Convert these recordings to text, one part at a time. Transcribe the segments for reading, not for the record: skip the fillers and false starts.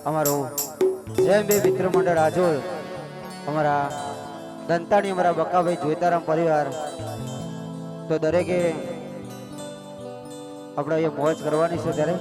અમારું જેમ બે મિત્ર મંડળ આજોલ અમારા દંતાણી અમારા બકાભાઈ જોઈતારામ પરિવાર તો દરેકે આપણે અહીંયા મોજ કરવાની છે ત્યારે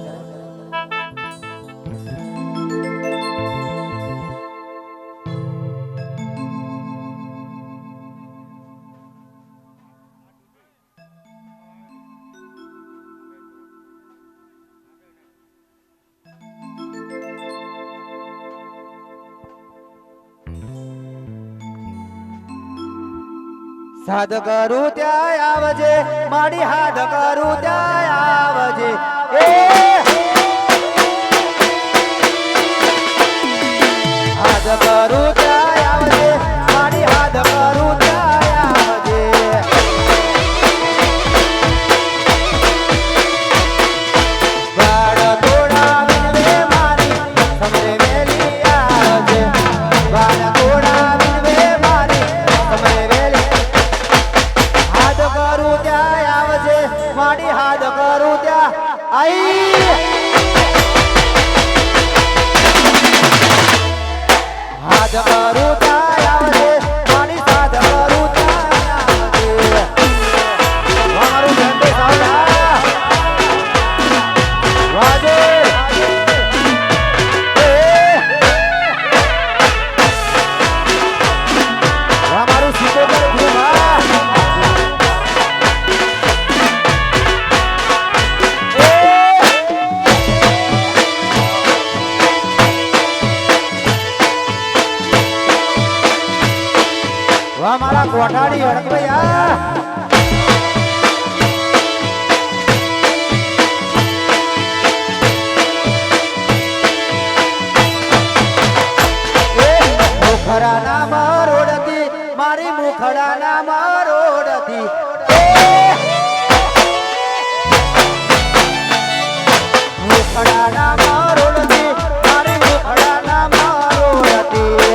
સાધ કરું ત્યાં આવજે મારી હાથ કરું ત્યાં આવજે એ હાથ કરું ત્યાં આવજે મારી હાથ કરું ત્યાં આવજે વાડ થોડા વિનવે મારી સમરે વેલી આવજે વાડ થોડા વિનવે મારી સમરે વેલી મારી હાથ કરું ત્યાં આઈ હાથ કરું ત્યાં આવજે મારી સાથ કરું ત્યાં આવજે મારું ધંધે સાવડા વાજે મારું સીધો કરું મારા કોઠાડી હડકયા મુખડા ના મરોડતી મારી મુખડા ના મરોડતી મુખડા ના મરોડતી મારી મુખડા ના મરોડતી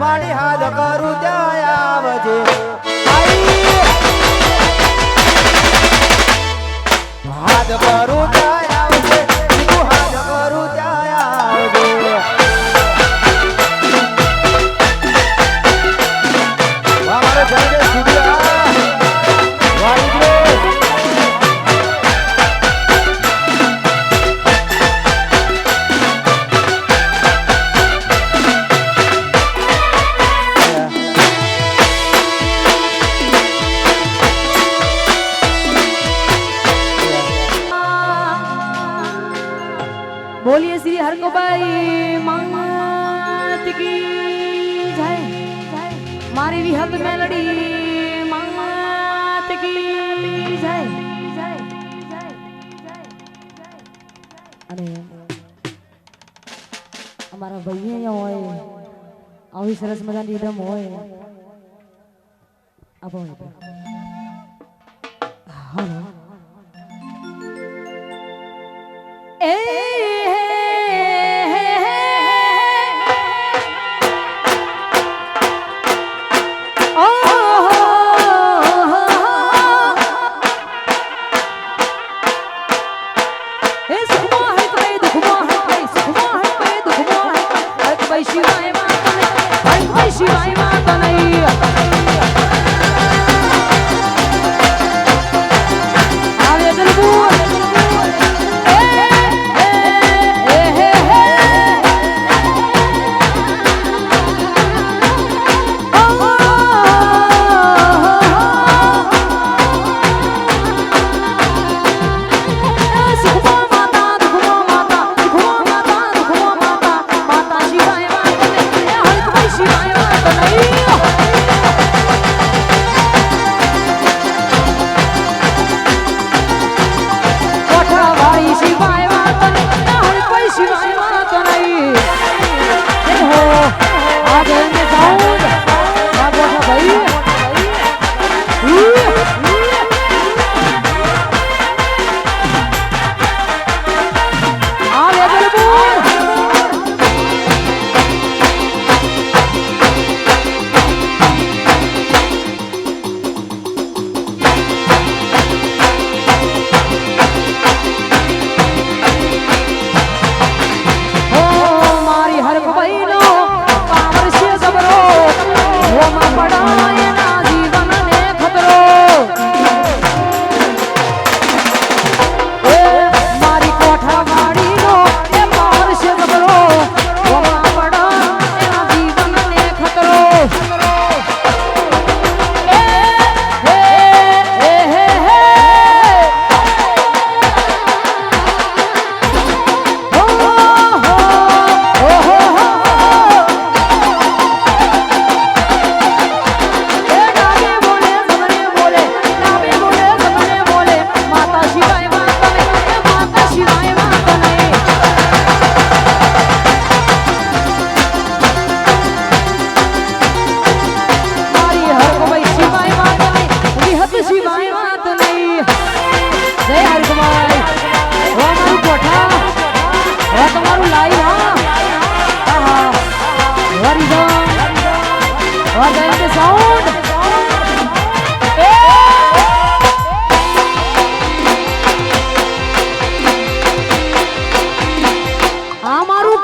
મારી હાથ કરું ત્યાં આવજે હાથ કરું ત્યાં આવજે તું હાથ કરું ત્યાં આવજે મારો જલ્દી बोलिए श्री हरगोबाई मात की जय मारी विहत मेलडी मात की जय अरे અમારા ભાઈ અહીંયા હોય આવી સરસ મજાની રમ હોય આપો હાલો એ शिवाय माता नहीं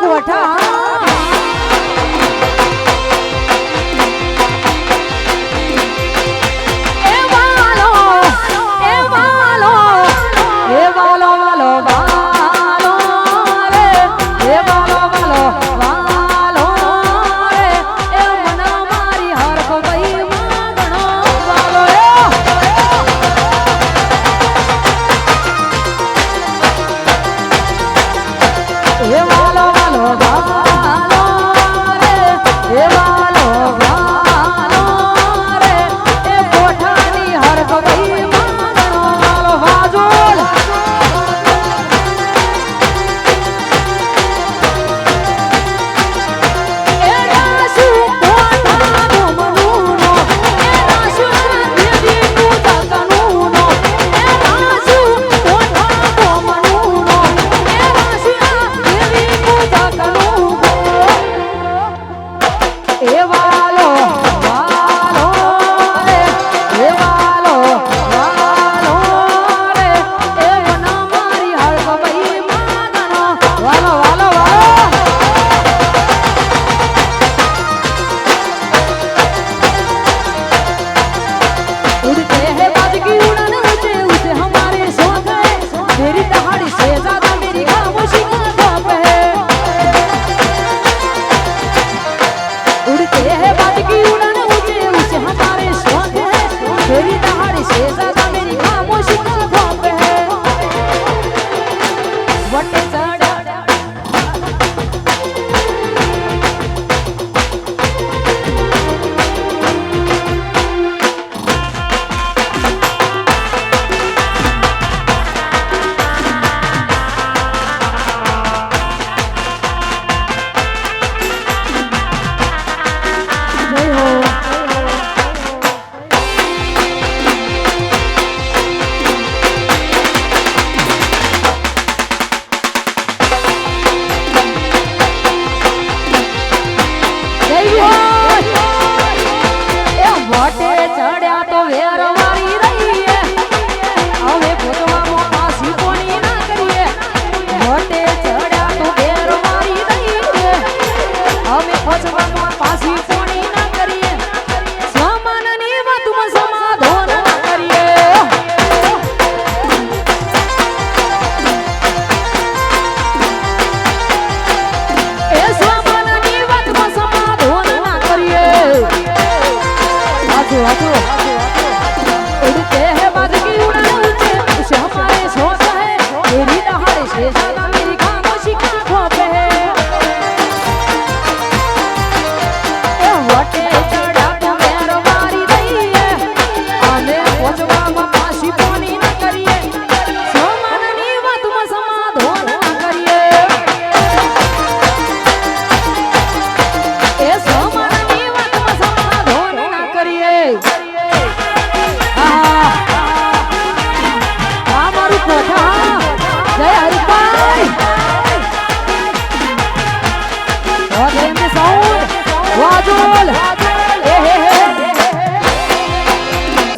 કોઠા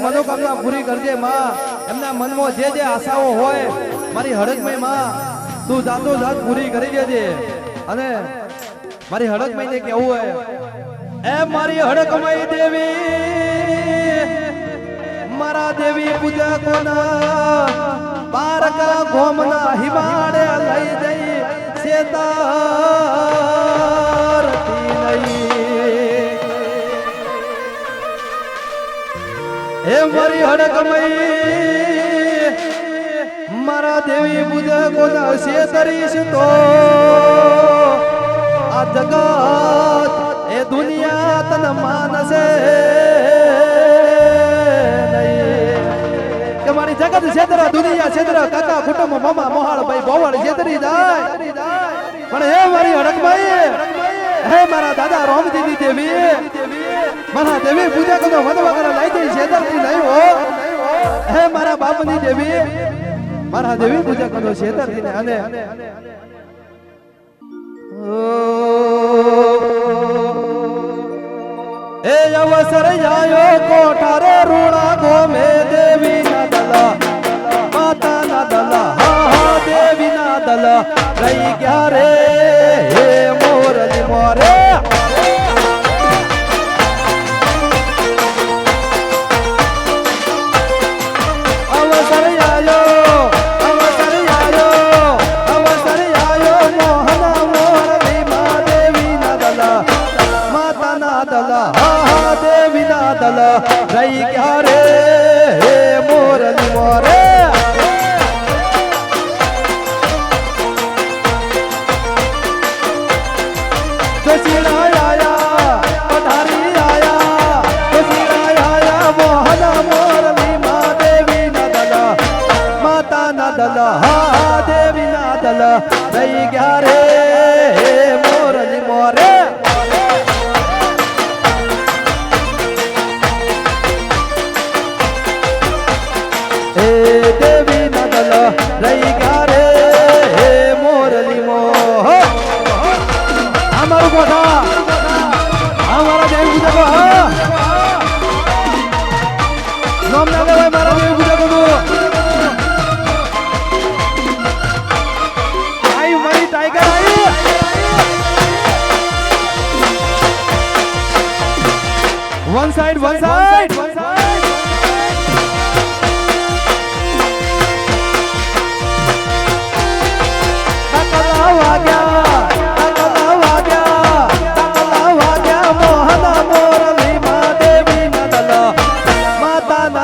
મનોકામના પૂરી કરજે માં. એમના મનમાં જે જે આશાઓ હોય મારી હડકમય માં તું જાતો જાત પૂરી કરી દેજે. અને મારી હડકમય ને કેવું હોય એ મારી હડકમય દેવી મારા દેવી પૂજા કોના પારકા ગોમના હિમાડે લઈ જઈ સેતારતી નહીં. હે મારી હડકમય મારા દેવી પૂજા કોના સેતરીશ તો આ જગત એ દુનિયા તન માનસે નહીં. કે મારી જગત છેતર દુનિયા છેતર કાકા કુટુંબ મામા મોહાળ ભાઈ બોવાળ છેતરી જાય. પણ હે મારી હડકભાઈ હે મારા દાદા રોમદીદી દેવી મારા દેવી પૂજા કરો વનવા કરે લઈ જઈ છેતરતી નહીં હો. હે મારા બાપની દેવી મારા દેવી પૂજા કરો છેતરતી ને અને એ અવસર આયો કોઠારે રૂણા ગોમે દેવી ના દલા માતા ના દલા હા હા દેવી ના દલા રહી ગયા રે. વસીડા આયા પધારી આયા વસીડા આયા મોહન મોરલી માં દેવી ના દલ માતા ના દલ હા દેવી ના દલ રહી ગયા રે મોરલી મોરે હે દેવી ના દલ રહી ગયા રે મોરલી મો અમારું કોઠા અમારા જય પૂજકો હા નામ ના લેવાય મારા જય પૂજકો નું આઈ મારી ટાઈગર આઈ વન સાઈડ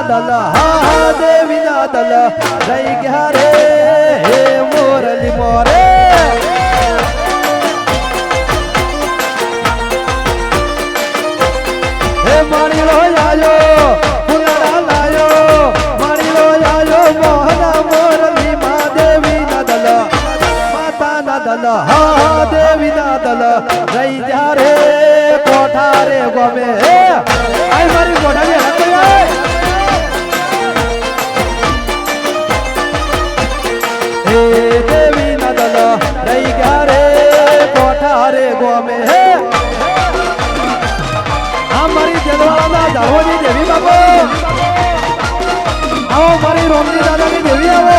દલ હા દેવી ના દલ રહી ગયા રે મોરલી મોરે હે મારી લો આયો ફૂલડા લાયો મારી લો આયો મોહના મોરલી માં દેવી ના દલ માતા ના દલ હા દેવી ના દલ રહી જા રે કોઠા રે ગમે આઈ મારી કોઠા ને દેવી ના દલ રહી ગયા રે કોઠા રે ગોમે હે આ મારી જલવાળા દાહોની દેવી બાપો આવો મારી રોમની દાદાની દેવી આવો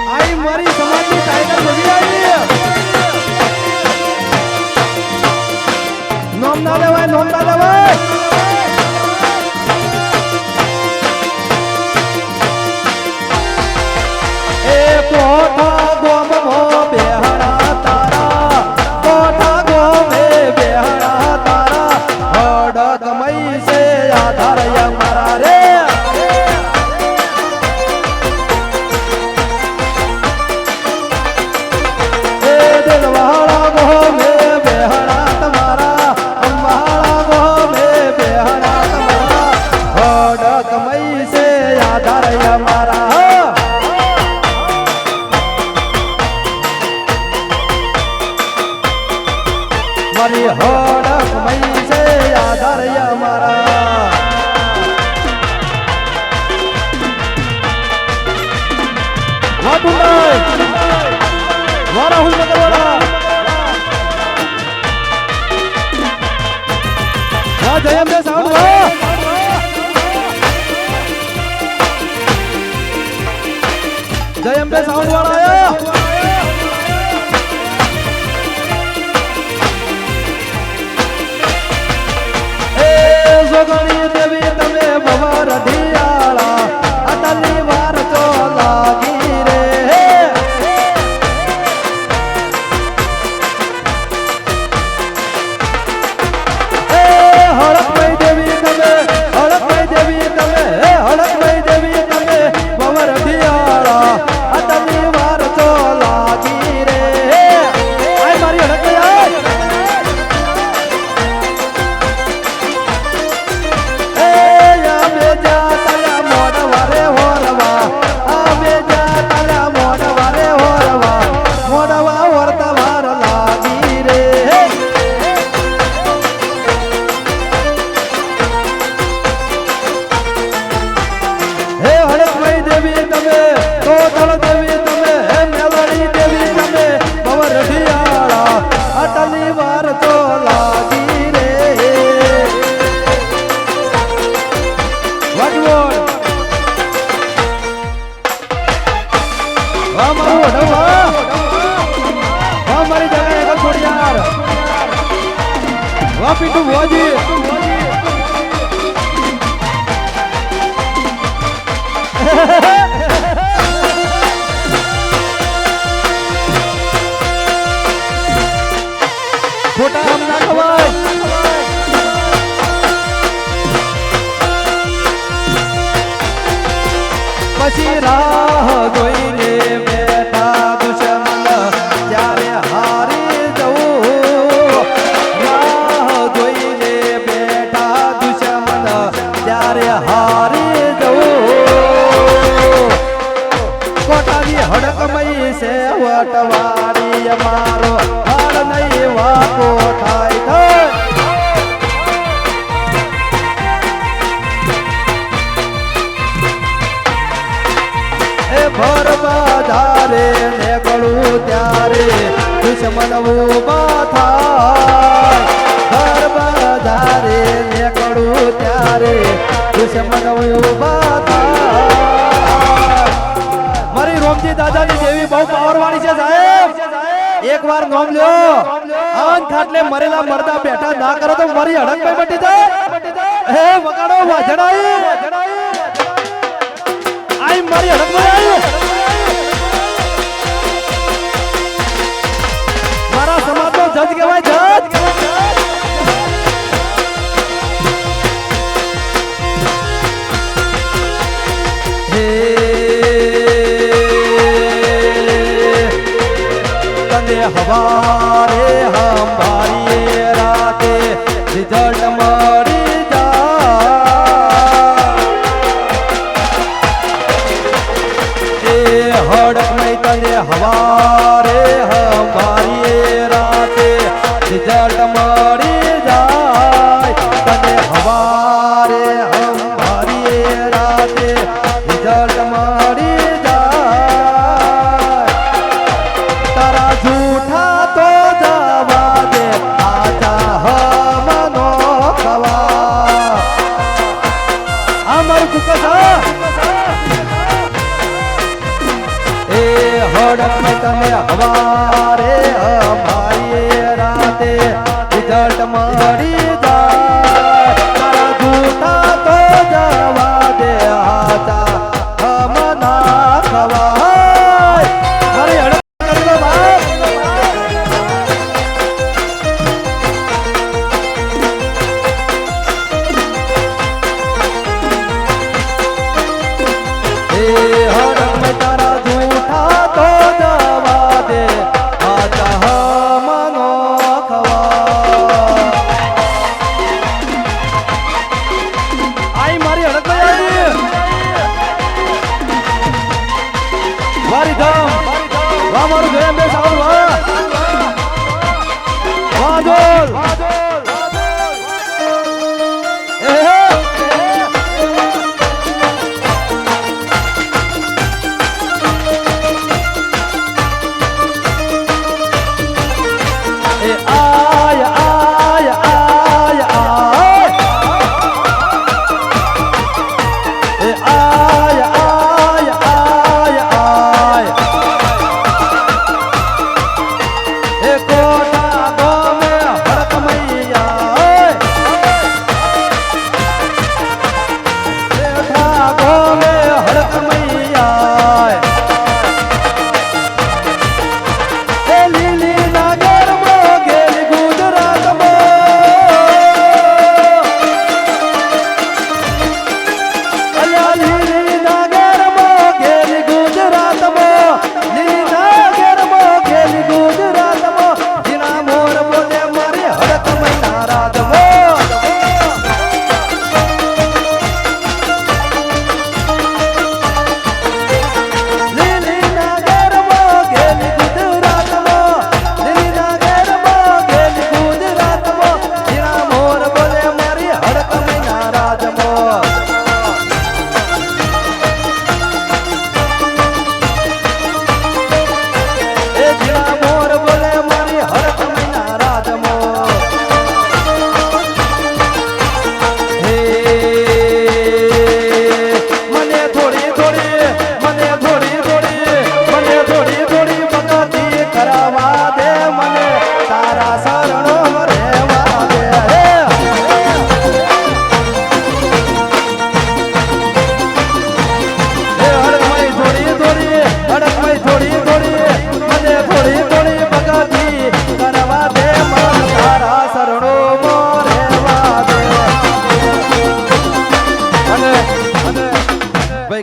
આઈ મારી સમાજની ટાઈગર દેવી આવી નોમ ના લેવાય કોઠા ગોમ મો બેહણા તારા કોઠા ગોમે બેહણા તારા હડક મઈ સે આધાર અમારા રે એ દિલવાળા ગોમે બેહણા તમારા અંબાળા ગોમે બેહણા તમારા હડક મઈ સે આધાર અમારા મારી હડક મઈ છે આધાર અમારા વાટું નહીં વારા હું મગરવાડા વા જયમ દે સાઉન્ડ વા જયમ દે સાઉન્ડ વાળા આયા જોગણી દેવી તમે ભવર ઢિયાળા અતલી વાર તો લાગી રે હળકમય દેવી તમે હળકમય દેવી તમે ભવર ઢિયાળા અતલી વાર તો લાગી રે આય મારી હળકમય Pintu wajib ખોટા આમ ના ખવાય પછી રાહ જોઈને બેઠા દુશ્મન છે વટવારી મારો હાલ નહીં વાકો થાય થાય એ ભર બધારે નીકળું ત્યારે દુશ્મન ઉભા થાય ભર બધારે નીકળું ત્યારે દુશ્મન ઉભા થાય મારી રોમજી દાદાની દેવી બહુ પાવર વાળી છે સાહેબ એક વાર નોમ લ્યો આન ખાટલે મરેલા મરદા બેઠા ના કરો તો મારી હડક પે બટી જાય હે વગાડો વાજણાઈ આઈ મારી હડક માં આઈ મારા સમાજનો જજ કહેવાય જજ हवारे हमारी राते रिजल्ट मरी जा ए हड़क नहीं तने हवारे हमारी राते रिजल्ट मरी जाए तने हवारे हमारी राते रिजल्ट मरी झूठा तो जावा दे आजा हमनो खवा अमर कुकसा ए हड़क में तने हवारे हमारी राते रिजल्ट मरी जाए तारा झूठा तो जावा दे आजा हमना खवा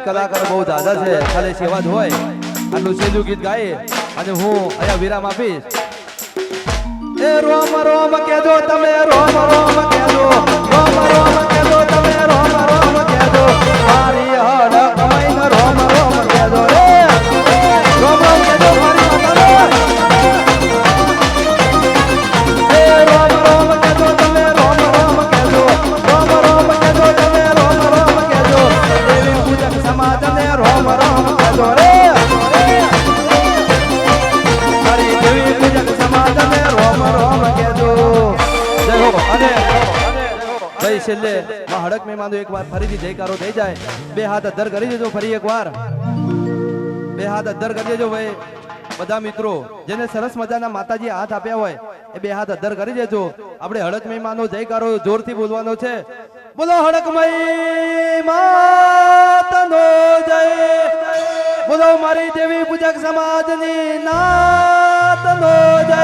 કલાકાર બહુ દાદા છે ખાલી સેવા જ હોય આટલું સેલું ગીત ગાય અને હું અહીંયા વિરામ આપીશ એ રોમ રોમ કહેજો તમે રોમ રોમ કહેજો રોમ રોમ કહેજો તમે રોમ રોમ કહેજો મારી હડક મૈન રોમ રોમ કહેજો રે રોમ રોમ કહેજો છેલ્લે હડક મહેમાનો એકવાર ફરીથી જયકારો થઈ જાય બે હાથ અદ્ધર કરી દેજો ફરી એકવાર બે હાથ અદ્ધર કરી દેજો ભાઈ બધા મિત્રો જેને સરસ મજાના માતાજી હાથ આપ્યા હોય એ બે હાથ અદ્ધર કરી દેજો આપણે હડક મહેમાનો જયકારો જોરથી બોલવાનો છે બોલો હડકમય માતનો જય બોલો મારી દેવી પૂજક સમાજની નાતનો જય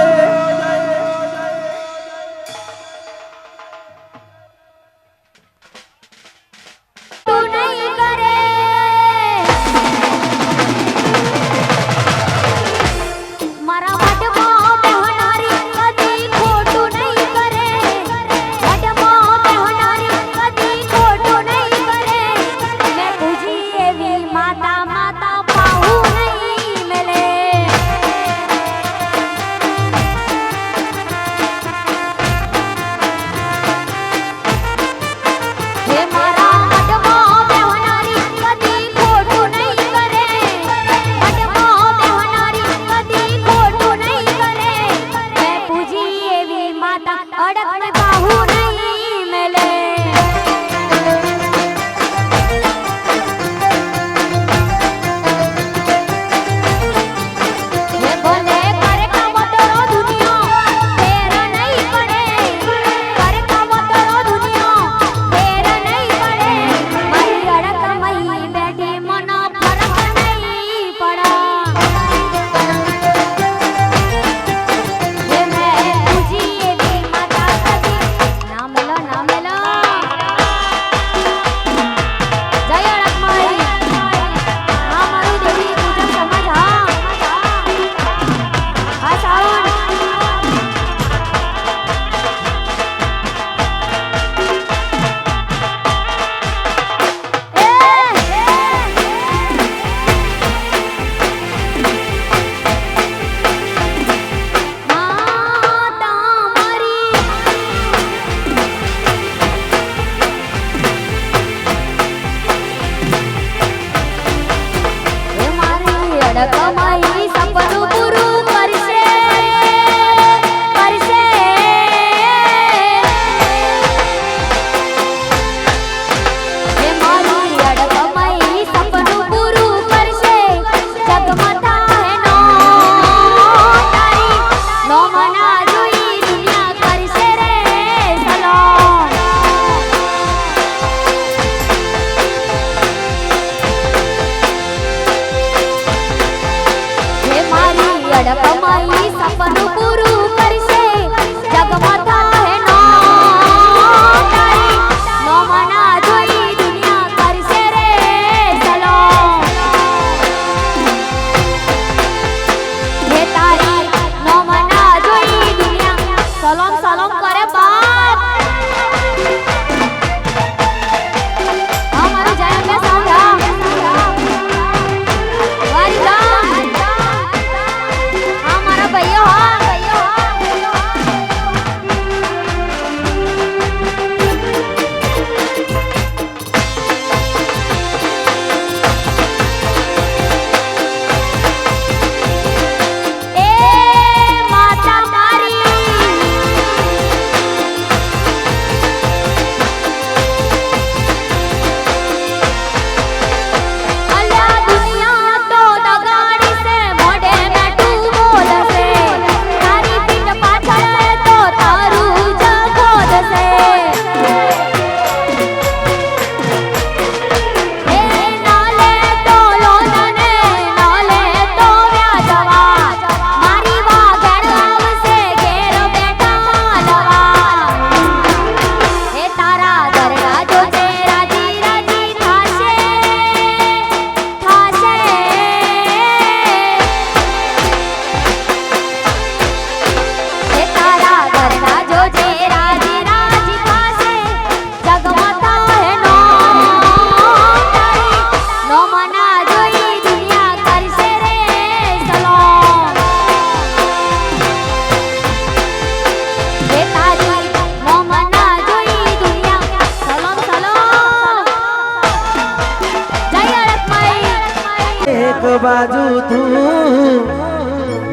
બાજુ તું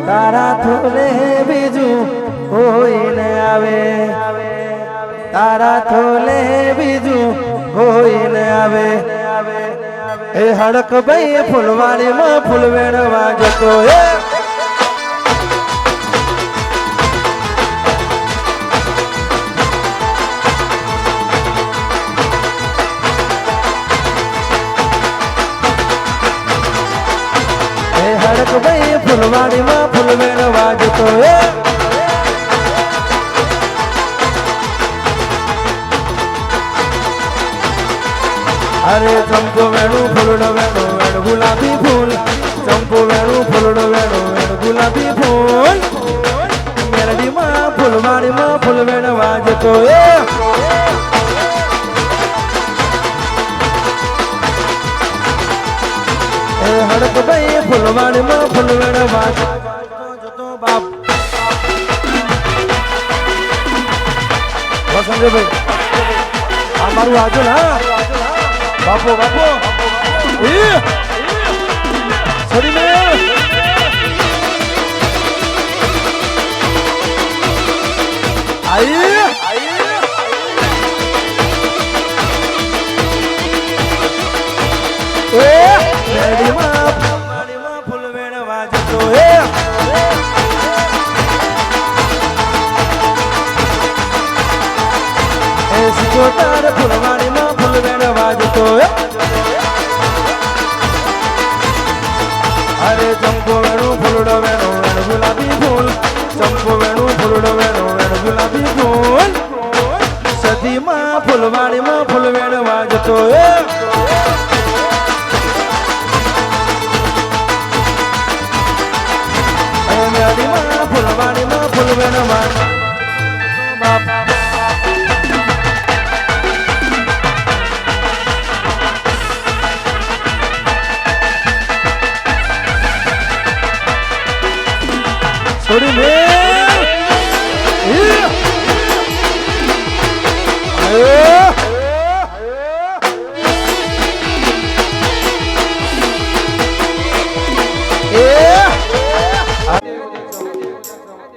તારા થોડે બીજું કોઈ ન આવે તારા થોલે બીજું હોઈને આવે એ હડક ભાઈ ફૂલવાડીમાં ફૂલવેણ વાજતો હડક ભાઈ ફૂલવાડીમાં ફૂલવેણ વાજતો અરે ચંપો વેણું ફૂલડો વેણું વેણ ગુલાબી ફૂલ ચંપો વેણું ફૂલડો વેણું વેણ ગુલાબી ફૂલ મેરડીમાં ફૂલવાડીમાં ફૂલવેણ વાજતો હડક ભાઈ ફૂલવાડીમાં ફૂલવેણ વાજતો બાપ સંજયભાઈ આ મારું આજુ હા બાપો બાપો છોડી મે આઈ એ રેડીમાં ફૂલવેણ વાજતો એ સિકોતર ફૂલવાડીમાં ફૂલવેણ વાજતો અરે ચંપો વેણું ફૂલડો વેણો વેણ ગુલાબી ફૂલ ચંપો વેણું ફૂલડો વેણો વેણ ગુલાબી ફૂલ સદીમાં ફૂલવાડીમાં ફૂલવેણ વાજતો મેરડીમાં ફૂલવાડીમાં ફૂલવેણ વાજતો બાપ છોડી મે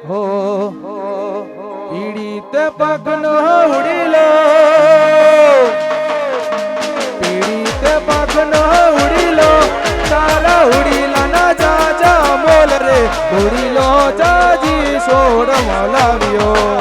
હો પીડિત પગનો ઉડી લો પીડિત પગનો ઉડી લો તારા ઉડીલા ના જાજા મોલ રે ઉડી લો જાજી સોડ મોલાવ્યો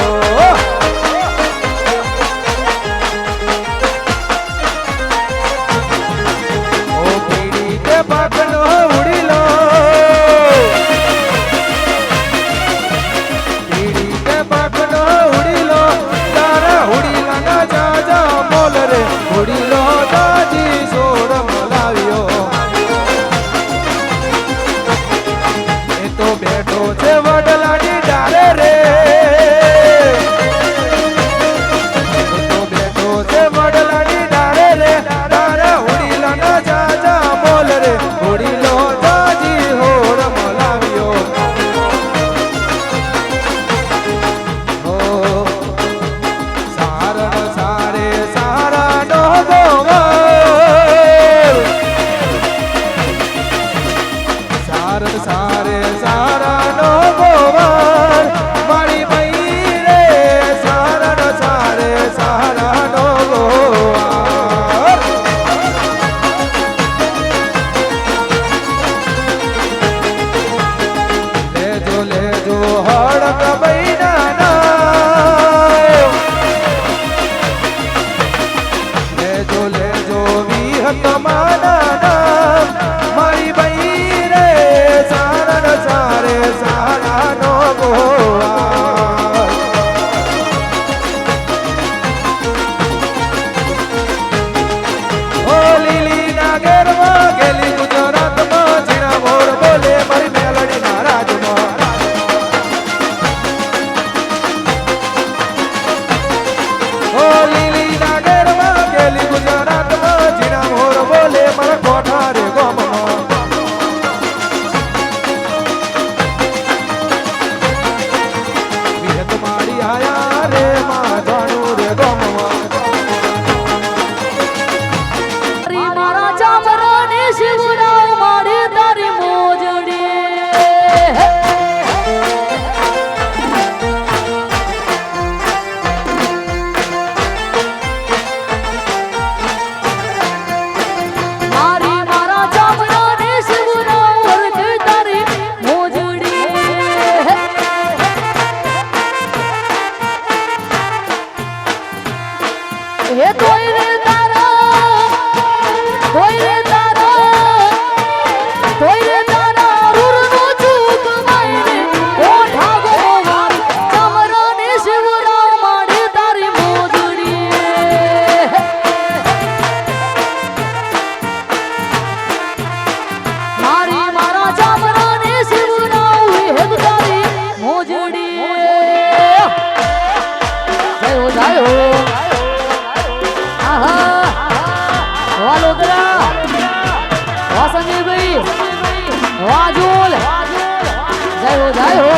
જય હો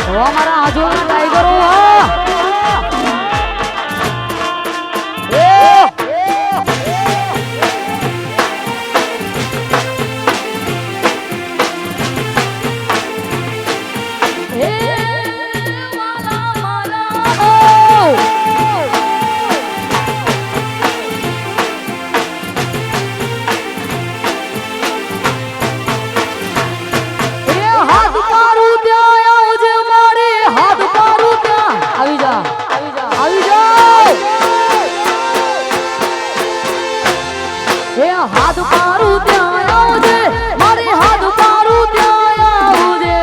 ઓ અમારા આજુના ટાઈગરો હાથ પારું ત્યાં આવજે મારી હાથ પારું ત્યાં આવજે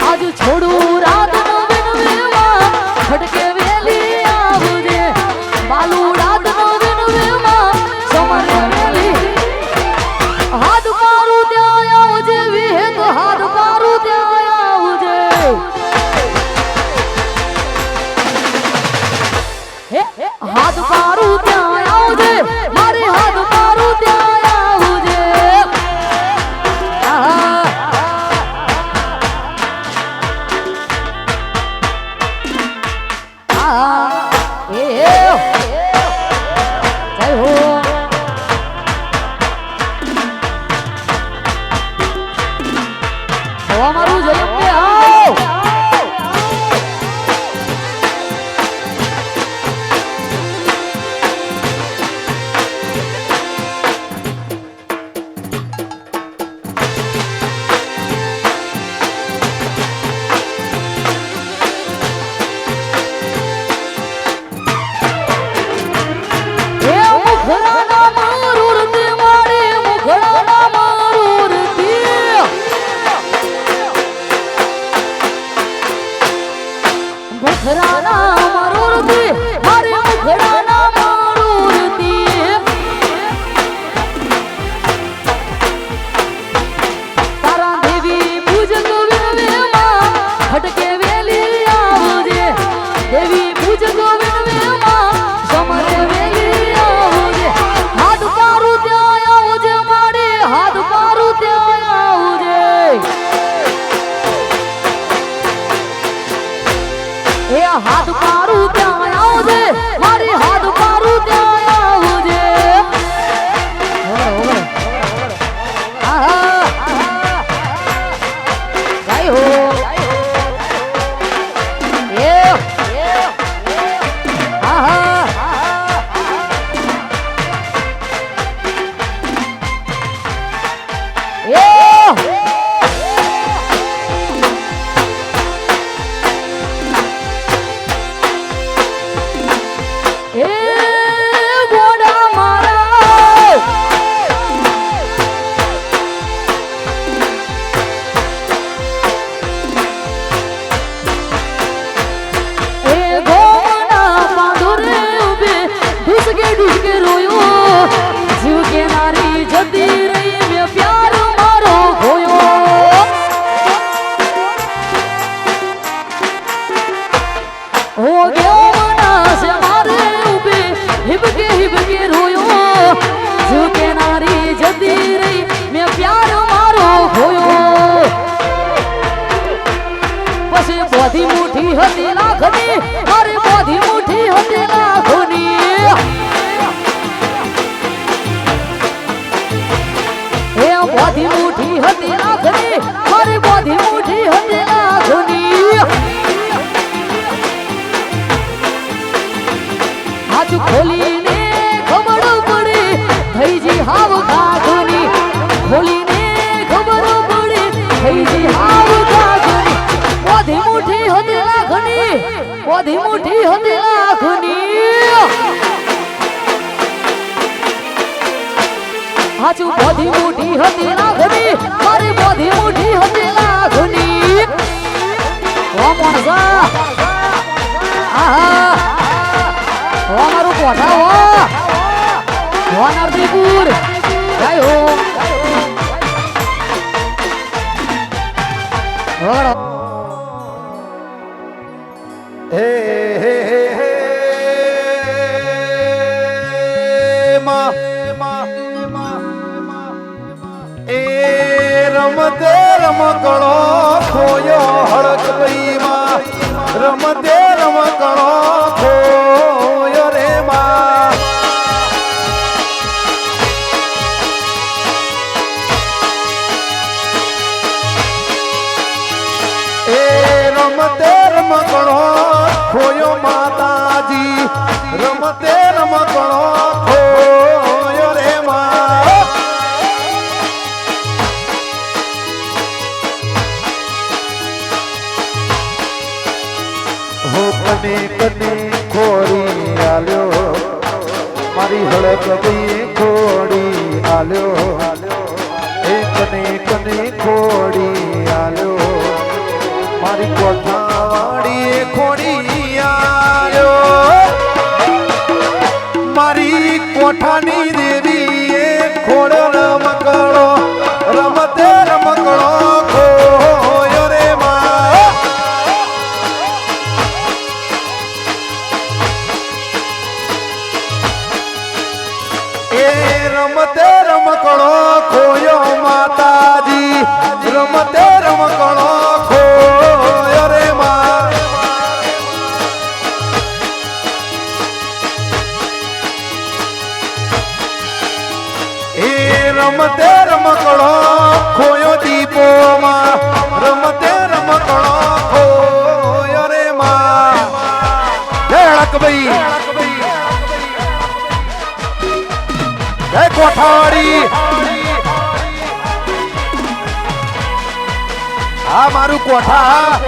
આજ છોડું રાત નો વિનવેમાં ખડકે વેલી આવજે બાલુ રાત નો વિનવેમાં સમરે વેલી હાથ પારું ત્યાં આવજે વિહેત હાથ પારું ત્યાં આવજે હાથ પારું ત્યાં આવજે મારી હાથ પારું ત્યાં આવજે જય હો અમારું જય આવ હાથ પારું ત્યાં આવજે મારી હાથ પારું ત્યાં આવજે જય હો બધી મુઠ્ઠી હતી લાખની મારી બધી મુઠ્ઠી હતી લાખની એ બધી મુઠ્ઠી હતી લાખની મારી બધી મુઠ્ઠી હતી લાખની હાથ ખોલીને ખબર પડી થઈજી હાવ કાઢની ખોલીને ખબર પડી થઈજી હાવ કાઢની બધી મુઠ્ઠી હતી લાખની બધી મુઠ્ઠી હતી લાખની હાચું બધી મુઠ્ઠી હતી લાખની મારી બધી મુઠ્ઠી હતી લાખની ઓ મોણસા આહા ઓ મારું કોઠા ઓ નરદીપુર જય હો વગડો હે હે હે હે માં રમકડો ખોયો હળકભાઈમાં રમતે રમકડો ખોયો રે માં એ રમતે રમકડો ખોયો માતાજી રમતે રમકડો ખોયો રે માં હો કને કને ખોડી આલ્યો મારી હળકવી ખોડી આલ્યો એ કને કને ખોડી આલ્યો મારી કોઠાવાડી ખોડી આલ્યો મારી કોઠાની દેવી એ ખોડ રમકડો રમતે રમકડો ખોયો રે માં એ રમતે રમકડો ખોયો માતાજી રમતે રમકડો ખોયો રે માં એ રમતે રમકડો ખોયો દીપોમાં રમતે રમકડો ખોયો રે માં જય હળકભાઈ જય કોઠાવાડી આ મારું કોઠા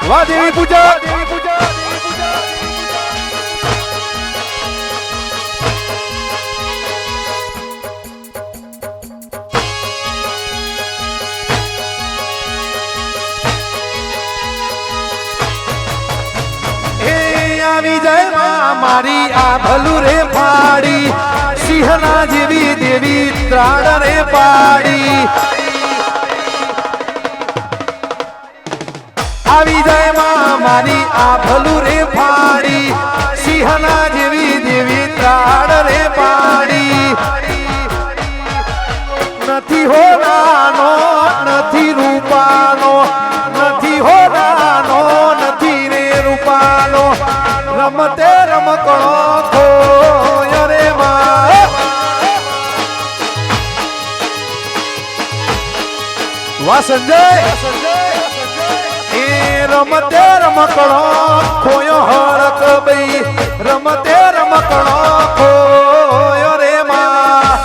વાહ દેવી પૂજા આવી જાય માં મારી આ ભલું રે પાડી સિંહના જેવી દેવી ત્રાડ રે પાડી આવી જાય માં મારી આ ભલું રે પાડી સિંહના જેવી દેવી ત્રાડ રે પાડી નથી હો નાનો નથી રૂપાનો નથી હો નાનો નથી રે રૂપાનો રમતે રમકડો ખોયો રે માં વાહ સંજય એ રમતે રમકડો ખોયો હળકભાઈ રમતે રમકડો ખોયો રે માં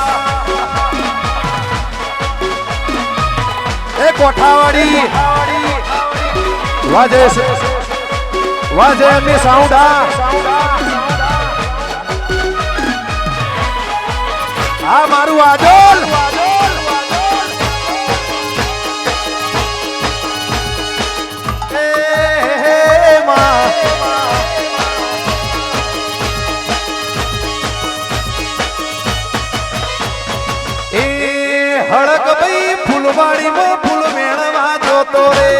એ કોઠાવાડી વાજે વાજે એમની સાઉન્ડા આ મારું આજોલ એ હળકભાઈ ફૂલવાડીમાં ફૂલ મેળવા જોતો રે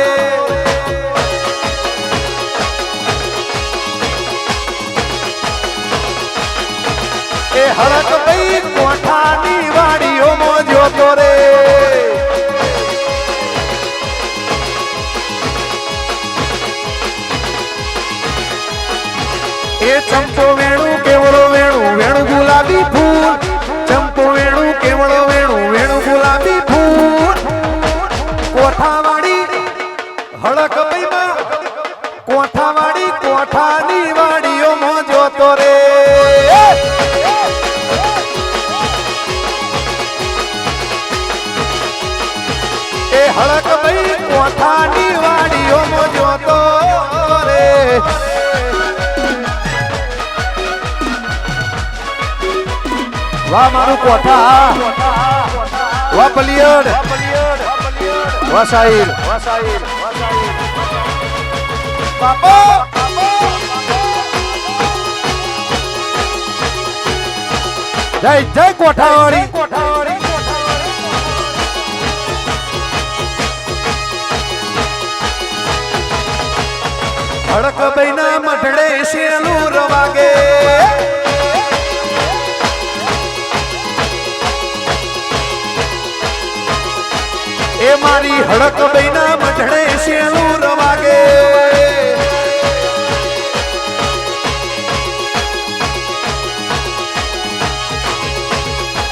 એ હળકભાઈ કોઠાની વાડીઓમાં જોતો રે એ ચંપો વેણું કેવળો વેણું વેણું ગુલાબી ફૂલ ચંપો વેણું કેવળો વેણું વેણું ગુલાબી ફૂલ કોઠાવાડી હળકભાઈમાં કોઠાવાડી કોઠાની વાડીઓમાં જોતો રે એ હળકભાઈ કોઠાની વાડીઓમાં જોતો રે વાહ મારું કોઠા વાહ પલિયડ વાહ સાહિલ બાપો જય જય કોઠાવાડી હળકભાઈ ના મઢડે શેલું રવાગે મારી હડક બૈના મઢડે શેલું રવાગે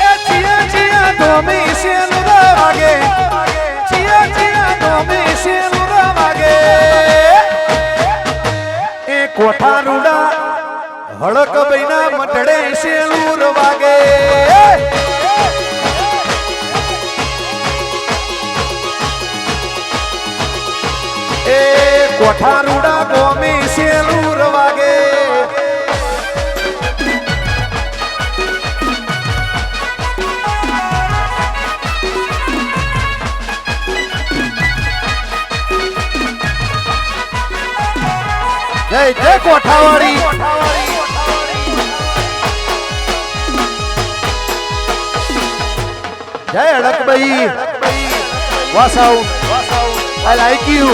એ ચિયા ચિયા ધોમી શેલું રવાગે ચિયા ચિયા ધોમી શેલું રવાગે એ કોઠા રૂડા હડક બૈના મઢડે શેલું રવાગે એ કોઠા રૂડા ગોમી શેલું રવાગે જય જય કોઠાવાળી જય હડકભાઈ વાસાઉ I like you.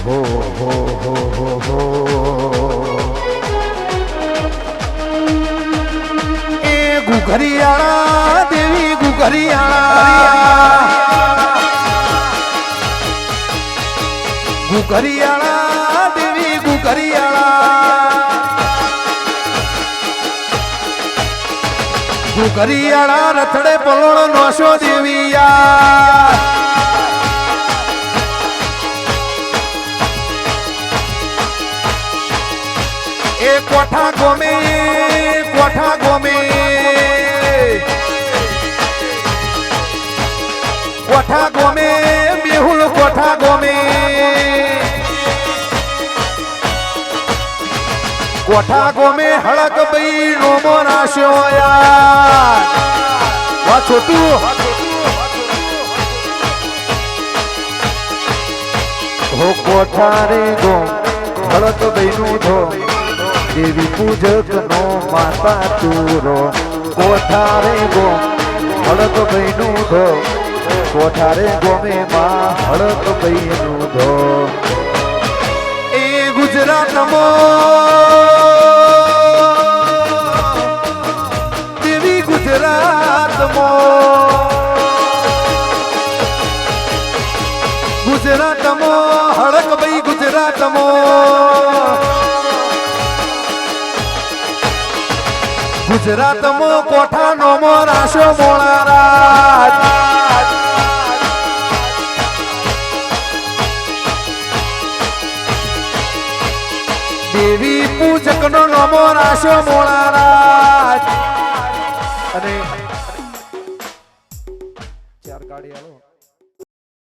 Ho ho ho ho ho. ગુઘરિયાળા દેવી ગુઘરિયાળા દેવી ગુઘરિયાળા રથડે પલોણો નોશો દેવિયા એ કોઠા ગોમે કોઠા ગોમે મેહુલ કોઠા ગોમે કોઠા ગોમે હળક ભાઈ નોમો નાશ્યો યાર વા છોટું હો કોઠા રે ગો હળક ભાઈ નું ધો દેવી પૂજક નો માતા ચૂરો કોઠા રે ગો હળક ભાઈ નું ધો કોઠા રે ગોમે માં હળક ભાઈ નું ધો એ ગુજરાતમાં દેવી ગુજરાતમાં હળક ભાઈ ગુજરાતમાં કોઠા નોમો રાશો મોળારાજ દેવી પૂજક નો નોમો રાશો મોળારાજ અને